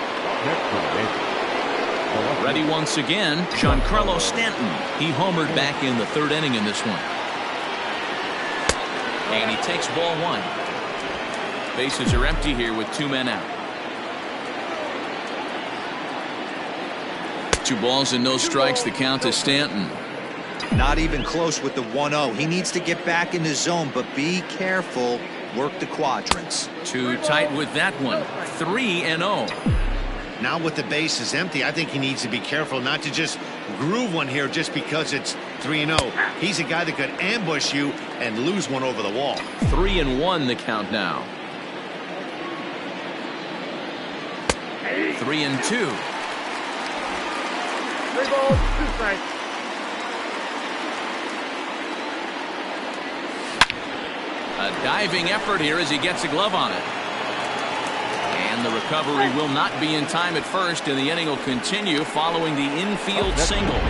Ready once again, Giancarlo Stanton. He homered back in the 3rd inning in this one. And he takes ball 1. Bases are empty here with 2 men out. 2 balls and no strikes. The count to Stanton. Not even close with the 1-0. He needs to get back in the zone, but be careful. Work the quadrants. Too tight with that one. 3-0. Now with the bases empty, I think he needs to be careful not to just groove one here just because it's 3-0. He's a guy that could ambush you and lose one over the wall. 3-1 the count now. 3-2. 3 balls, 2 strikes. A diving effort here as he gets a glove on it. And the recovery will not be in time at first, and the inning will continue following the infield single.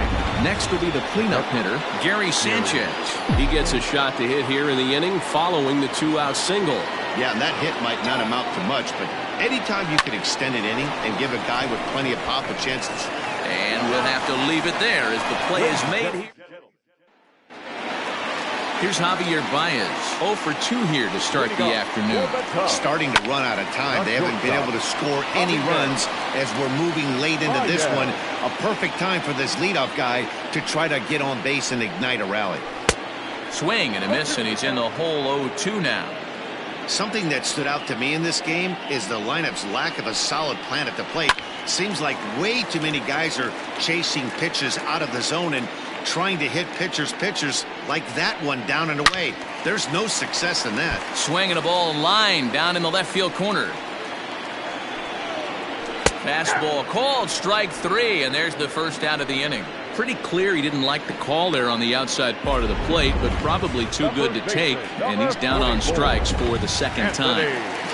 Next will be the cleanup hitter, Gary Sanchez. He gets a shot to hit here in the inning following the 2-out single. Yeah, and that hit might not amount to much, but anytime you can extend an inning and give a guy with plenty of pop a chance to... And we'll have to leave it there as the play is made here. Here's Javier Baez, 0 for 2 here to start the afternoon. Starting to run out of time. They haven't been able to score any runs as we're moving late into this one. A perfect time for this leadoff guy to try to get on base and ignite a rally. Swing and a miss, and he's in the hole 0-2 now. Something that stood out to me in this game is the lineup's lack of a solid plan at the plate. Seems like way too many guys are chasing pitches out of the zone and trying to hit pitchers like that one down and away. There's no success in that. Swinging a ball line down in the left field corner. Fastball called, strike 3, and there's the first out of the inning. Pretty clear he didn't like the call there on the outside part of the plate, but probably too good to take, and he's down on strikes for the second time.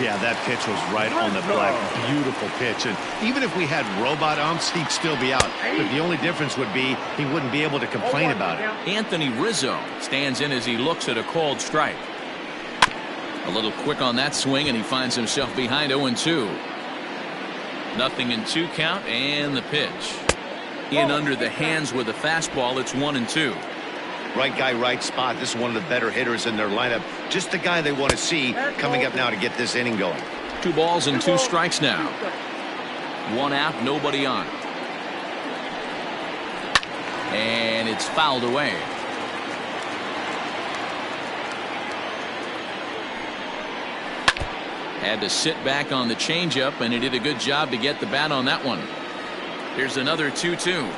Yeah, that pitch was right on the black. Beautiful pitch. And even if we had robot umps, he'd still be out. But the only difference would be he wouldn't be able to complain about it. Anthony Rizzo stands in as he looks at a called strike. A little quick on that swing, and he finds himself behind 0-2. 0-2 count, and the pitch. In under the hands with a fastball. It's 1-2. Right guy, right spot. This is one of the better hitters in their lineup. Just the guy they want to see coming up now to get this inning going. 2 balls and 2 strikes now. 1 out, nobody on. And it's fouled away. Had to sit back on the changeup, and he did a good job to get the bat on that one. Here's another 2-2.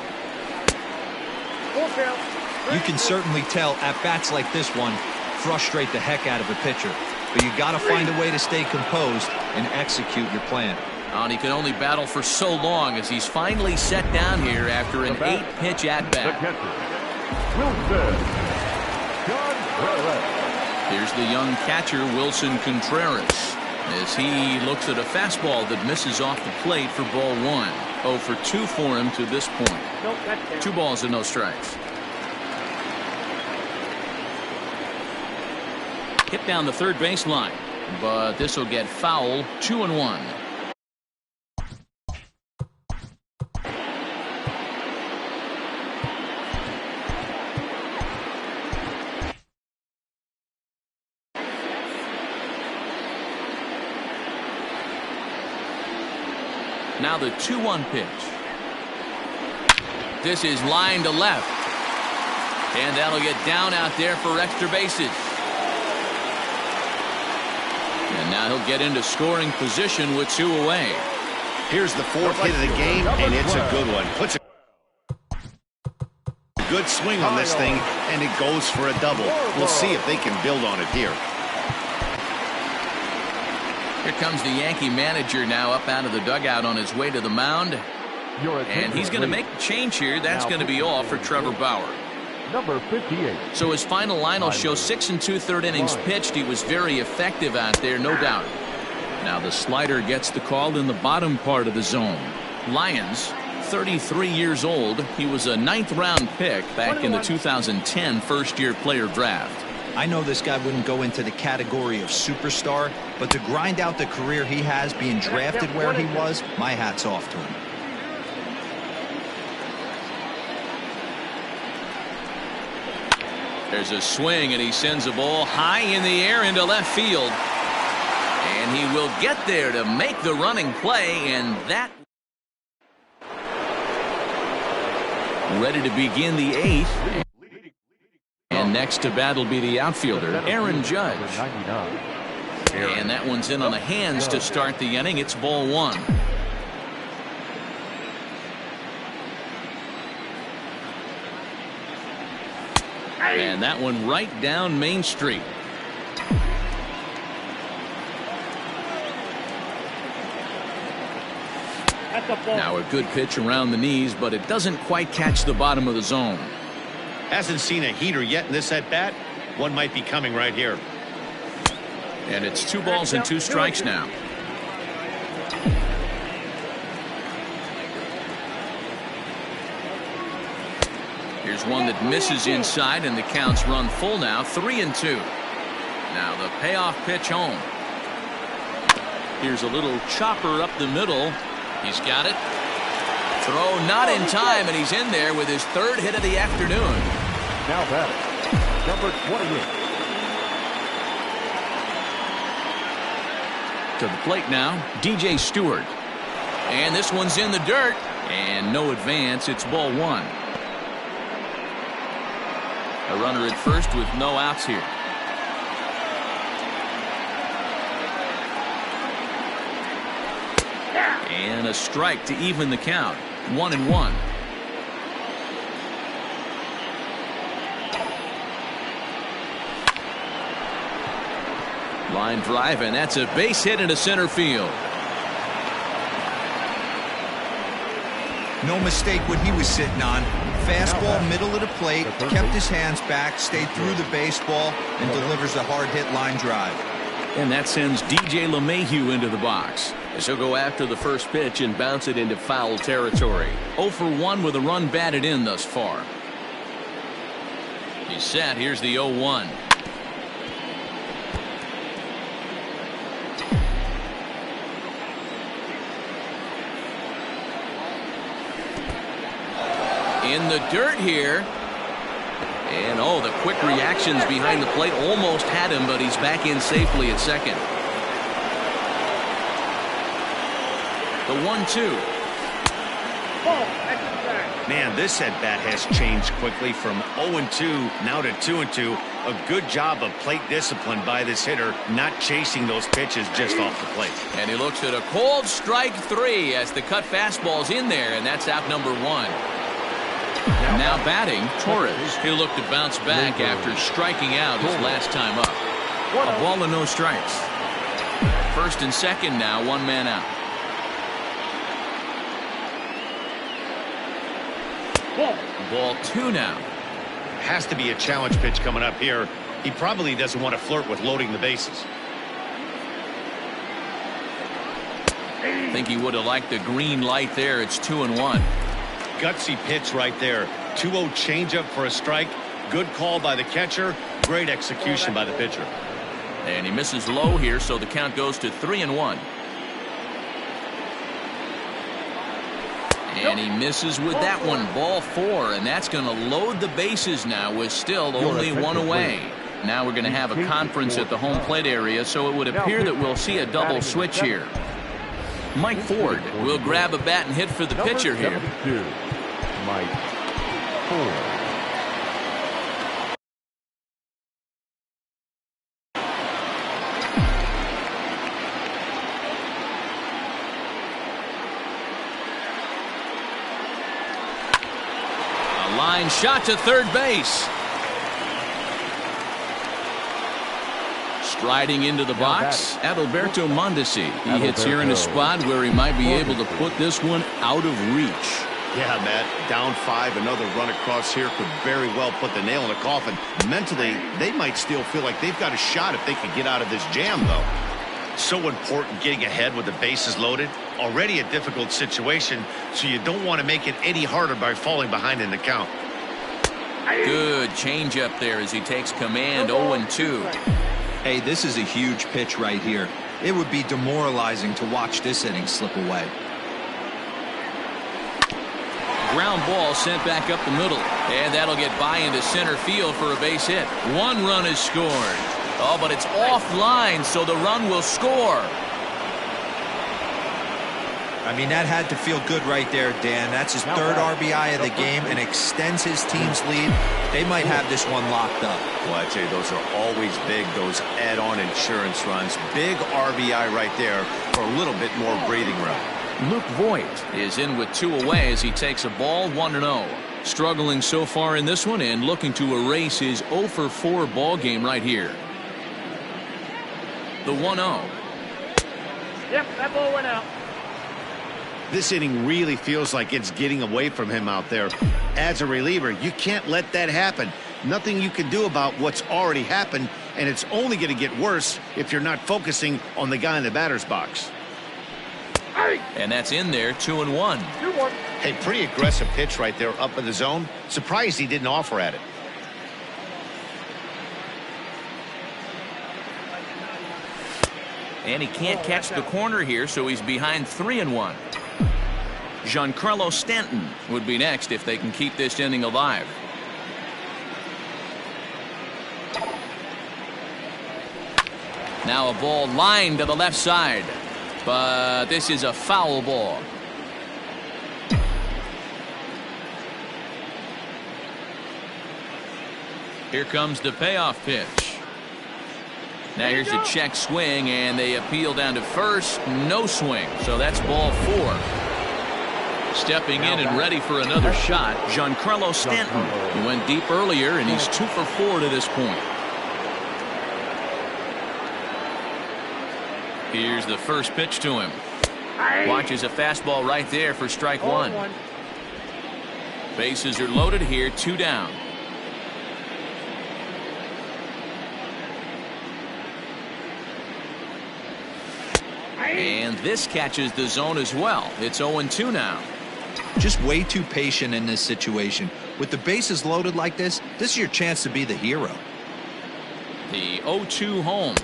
You can certainly tell at bats like this one, frustrate the heck out of a pitcher. But you got to find a way to stay composed and execute your plan. And he can only battle for so long as he's finally set down here after an 8-pitch at-bat. Here's the young catcher, Wilson Contreras, as he looks at a fastball that misses off the plate for ball 1. 0 for 2 for him to this point. 2 balls and no strikes. Hit down the third baseline, but this will get foul. 2-1. Now the 2-1 pitch. This is line to left, and that'll get down out there for extra bases. And now he'll get into scoring position with 2 away. Here's the 4th hit of the game, and it's a good one. Puts a good swing on this thing, and it goes for a double. We'll see if they can build on it here. Here comes the Yankee manager now up out of the dugout on his way to the mound. And he's going to make the change here. That's going to be all for Trevor Bauer. Number 58. So his final line will show 6 2/3 innings pitched. He was very effective out there, no doubt. Now the slider gets the call in the bottom part of the zone. Lyons, 33 years old. He was a 9th-round pick back in the 2010 first-year player draft. I know this guy wouldn't go into the category of superstar, but to grind out the career he has being drafted where he was, my hat's off to him. There's a swing, and he sends a ball high in the air into left field. And he will get there to make the running play, and that... Ready to begin the 8th. And next to bat will be the outfielder, Aaron Judge. And that one's in on the hands to start the inning. It's ball 1. And that one right down Main Street. Now a good pitch around the knees, but it doesn't quite catch the bottom of the zone. Hasn't seen a heater yet in this at-bat. One might be coming right here. And it's 2 balls and 2 strikes now. Here's one that misses inside, and the count's run full now. 3-2. Now the payoff pitch home. Here's a little chopper up the middle. He's got it. Throw not in time, and he's in there with his 3rd hit of the afternoon. Now batting, number 28. To the plate now, DJ Stewart. And this one's in the dirt, and no advance. It's ball 1. A runner at first with no outs here. And a strike to even the count. 1-1. Line drive, and that's a base hit into center field. No mistake what he was sitting on. Fastball, middle of the plate, kept his hands back, stayed through the baseball, and delivers a hard-hit line drive. And that sends DJ LeMahieu into the box, as he'll go after the first pitch and bounce it into foul territory. 0 for 1 with a run batted in thus far. He's set. Here's the 0-1. In the dirt here. And oh, the quick reactions behind the plate almost had him, but he's back in safely at second. The 1-2. Man, this at bat has changed quickly from 0-2 now to 2-2. A good job of plate discipline by this hitter, not chasing those pitches just off the plate. And he looks at a cold strike 3 as the cut fastball's in there, and that's out number 1. Now batting, Torres. He'll look to bounce back after striking out his last time up. A ball and no strikes. First and second now, one man out. Ball two now. Has to be a challenge pitch coming up here. He probably doesn't want to flirt with loading the bases. I think he would have liked the green light there. It's 2-1. Gutsy pitch right there. 2-0 changeup for a strike. Good call by the catcher. Great execution by the pitcher. And he misses low here, so the count goes to 3-1. And he misses with that one. Ball four, and that's going to load the bases now with still only one away. Now we're going to have a conference at the home plate area, so it would appear that we'll see a double switch here. Mike Ford will grab a bat and hit for the pitcher here. Mike Ford. A line shot to third base. Striding into the box, Adalberto Mondesi. He hits here in a spot where he might be able to put this one out of reach. Yeah, Matt, down 5, another run across here could very well put the nail in the coffin. Mentally, they might still feel like they've got a shot if they could get out of this jam, though. So important getting ahead with the bases loaded. Already a difficult situation, so you don't want to make it any harder by falling behind in the count. Good changeup there as he takes command. 0-2. Hey, this is a huge pitch right here. It would be demoralizing to watch this inning slip away. Ground ball sent back up the middle, and that'll get by into center field for a base hit. One run is scored. Oh, but it's offline, so the run will score. I mean, that had to feel good right there, Dan. That's his third RBI of the game and extends his team's lead. They might have this one locked up. Well, I tell you, those are always big, those add-on insurance runs. Big RBI right there for a little bit more breathing room. Luke Voigt is in with 2 away as he takes a ball. 1-0. Struggling so far in this one and looking to erase his 0-for-4 ball game right here. The 1-0. Yep, that ball went out. This inning really feels like it's getting away from him out there. As a reliever, you can't let that happen. Nothing you can do about what's already happened, and it's only going to get worse if you're not focusing on the guy in the batter's box. And that's in there. 2-1. 2-1. Hey, pretty aggressive pitch right there up in the zone. Surprised he didn't offer at it. And he can't catch the corner here, so he's behind 3-1. Giancarlo Stanton would be next if they can keep this inning alive. Now a ball lined to the left side, but this is a foul ball. Here comes the payoff pitch. Now here's a check swing, and they appeal down to first. No swing, so that's ball 4. Stepping in and ready for another shot, Giancarlo Stanton. He went deep earlier, and he's 2-for-4 to this point. Here's the first pitch to him. Watches a fastball right there for strike 1. Bases are loaded here, 2 down. And this catches the zone as well. It's 0-2 now. Just way too patient in this situation. With the bases loaded like this is your chance to be the hero. The 0-2 home.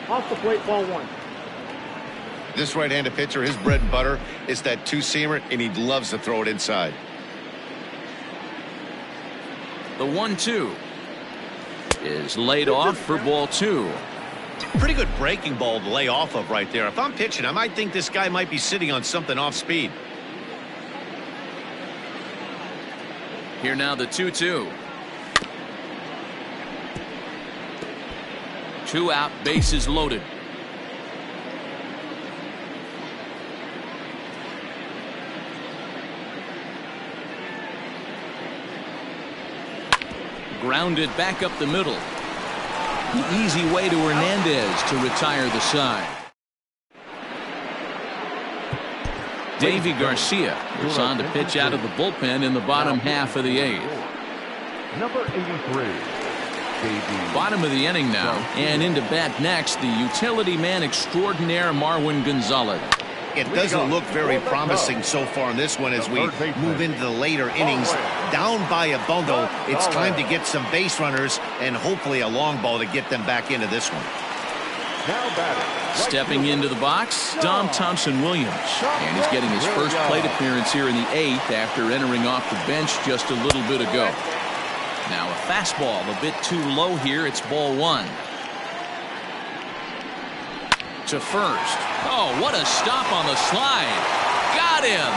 Off the plate, ball 1. This right-handed pitcher, his bread and butter is that two-seamer, and he loves to throw it inside. The 1-2 is laid off for ball 2. Pretty good breaking ball to lay off of right there. If I'm pitching, I might think this guy might be sitting on something off speed. Here now the 2-2. 2 out, bases loaded. Grounded back up the middle. The easy way to Hernandez to retire the side. Davy Garcia is on to pitch out of the bullpen in the bottom half of the 8th. Number 83. Bottom of the inning now, and into bat next, the utility man extraordinaire Marwin Gonzalez. It doesn't look very promising so far in this one as we move into the later innings. Down by a bundle, it's time to get some base runners and hopefully a long ball to get them back into this one. Stepping into the box, Dom Thompson-Williams. And he's getting his first plate appearance here in the 8th after entering off the bench just a little bit ago. Now a fastball a bit too low here. It's ball 1. To first. Oh, what a stop on the slide. Got him.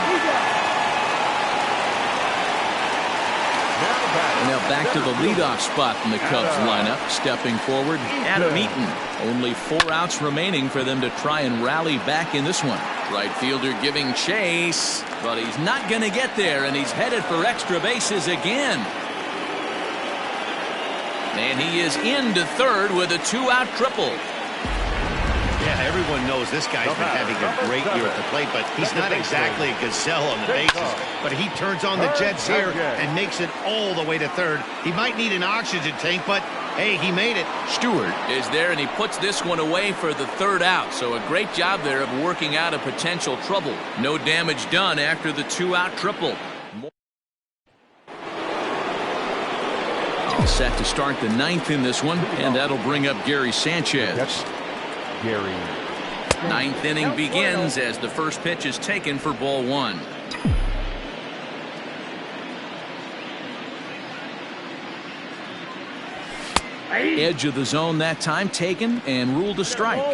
Now back to the leadoff spot in the Cubs lineup. Stepping forward, Adam Eaton. Only 4 outs remaining for them to try and rally back in this one. Right fielder giving chase, but he's not going to get there, and he's headed for extra bases again. And he is into third with a 2-out triple. Yeah, everyone knows this guy's been having a great year at the plate, but he's not exactly a gazelle on the bases. But he turns on the jets here and makes it all the way to third. He might need an oxygen tank, but hey, he made it. Stewart is there, and he puts this one away for the 3rd out. So a great job there of working out a potential trouble. No damage done after the 2-out triple. All set to start the 9th in this one, and that'll bring up Gary Sanchez. Gary. 9th inning begins as the first pitch is taken for ball 1. Edge of the zone that time taken and ruled a strike.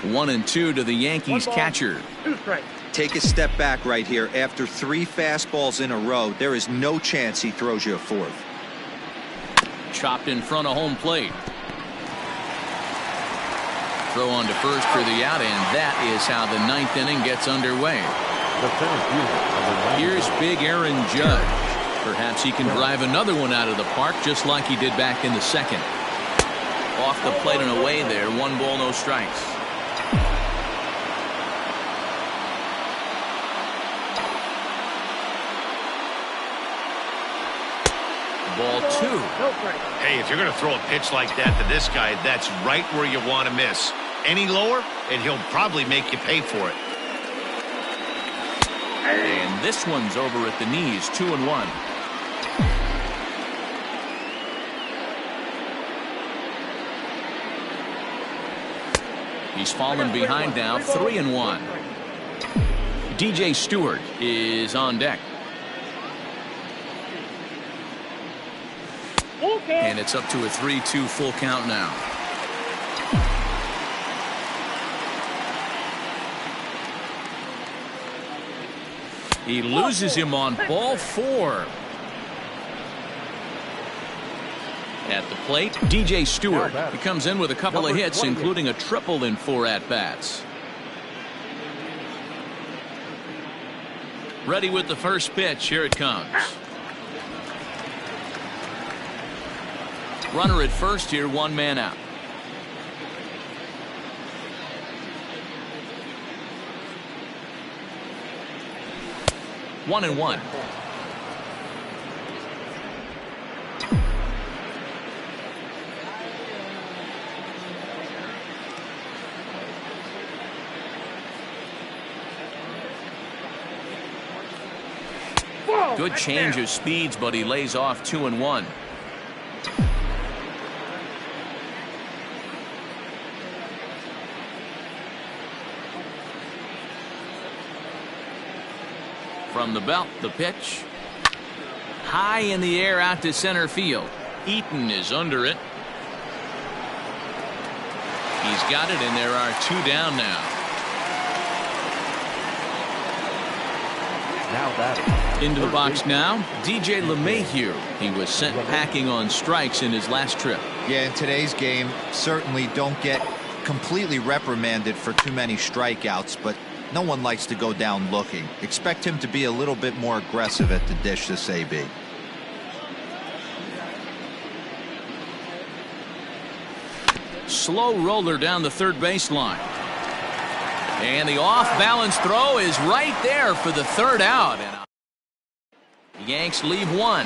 1-2 to the Yankees catcher. Take a step back right here. After 3 fastballs in a row, there is no chance he throws you a 4th. Chopped in front of home plate. Throw on to first for the out, and that is how the 9th inning gets underway. Here's big Aaron Judge. Perhaps he can drive another one out of the park just like he did back in the 2nd. Off the plate and away there. 1 ball, no strikes. Ball 2. Hey, if you're going to throw a pitch like that to this guy, that's right where you want to miss. Any lower, and he'll probably make you pay for it. And this one's over at the knees. 2-1. He's fallen behind now. 3-1. DJ Stewart is on deck. And it's up to a 3-2 full count now. He loses him on ball 4. At the plate, DJ Stewart. He comes in with a couple of hits, including a triple in 4 at-bats. Ready with the first pitch. Here it comes. Runner at first here, 1 man out. One and one. Good change of speeds, but he lays off 2-1. From the belt, the pitch. High in the air out to center field. Eaton is under it. He's got it, and there are 2 down now. Into the box now, DJ LeMahieu. He was sent packing on strikes in his last trip. Yeah, in today's game, certainly don't get completely reprimanded for too many strikeouts, but No one likes to go down looking. Expect him to be a little bit more aggressive at the dish this AB. Slow roller down the third baseline. And the off-balance throw is right there for the third out. And the Yanks leave one.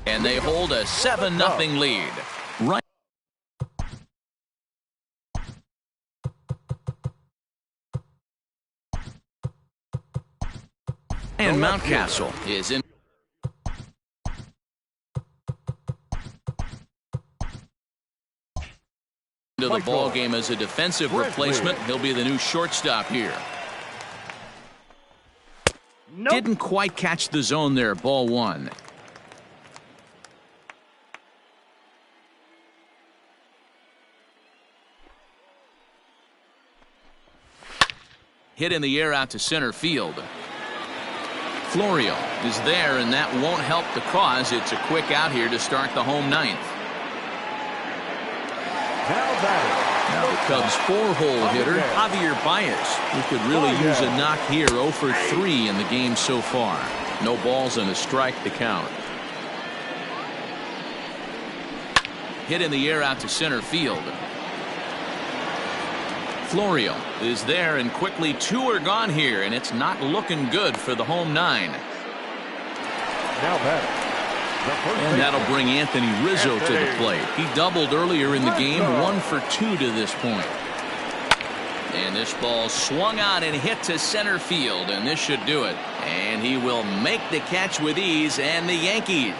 And they hold a 7-0 lead. Right. And Mountcastle is in. To the ball game as a defensive replacement. He'll be the new shortstop here. Didn't quite catch the zone there. Ball one. Hit in the air out to center field. Florio is there, and that won't help the cause. It's a quick out here to start the home ninth. Now the Cubs' 4-hole hitter, Javier Baez, who could really use a knock here. 0 for 3 in the game so far. No balls and a strike to count. Hit in the air out to center field. Florio is there, and quickly 2 are gone here, and it's not looking good for the home 9. And that'll bring Anthony Rizzo to the plate. He doubled earlier in the game, 1 for 2 to this point. And this ball swung out and hit to center field, and this should do it. And he will make the catch with ease, and the Yankees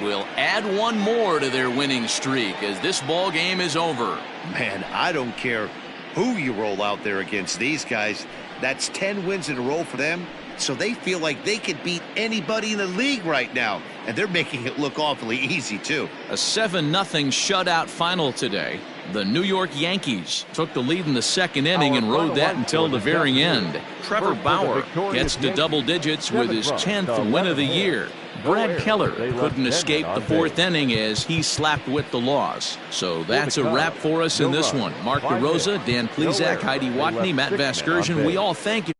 will add 1 more to their winning streak as this ball game is over. Man, I don't care who you roll out there against these guys. That's 10 wins in a row for them, so they feel like they could beat anybody in the league right now, and they're making it look awfully easy too. A 7-0 shutout final today. The New York Yankees took the lead in the second inning and rode that until the very end. Trevor Bauer gets to double digits with his 10th win of the year. Brad Keller couldn't escape the 4th inning as he slapped with the loss. So that's a wrap for us in this one. Mark DeRosa, Dan Plesac, Heidi Watney, Matt Vasgersian, we all thank you.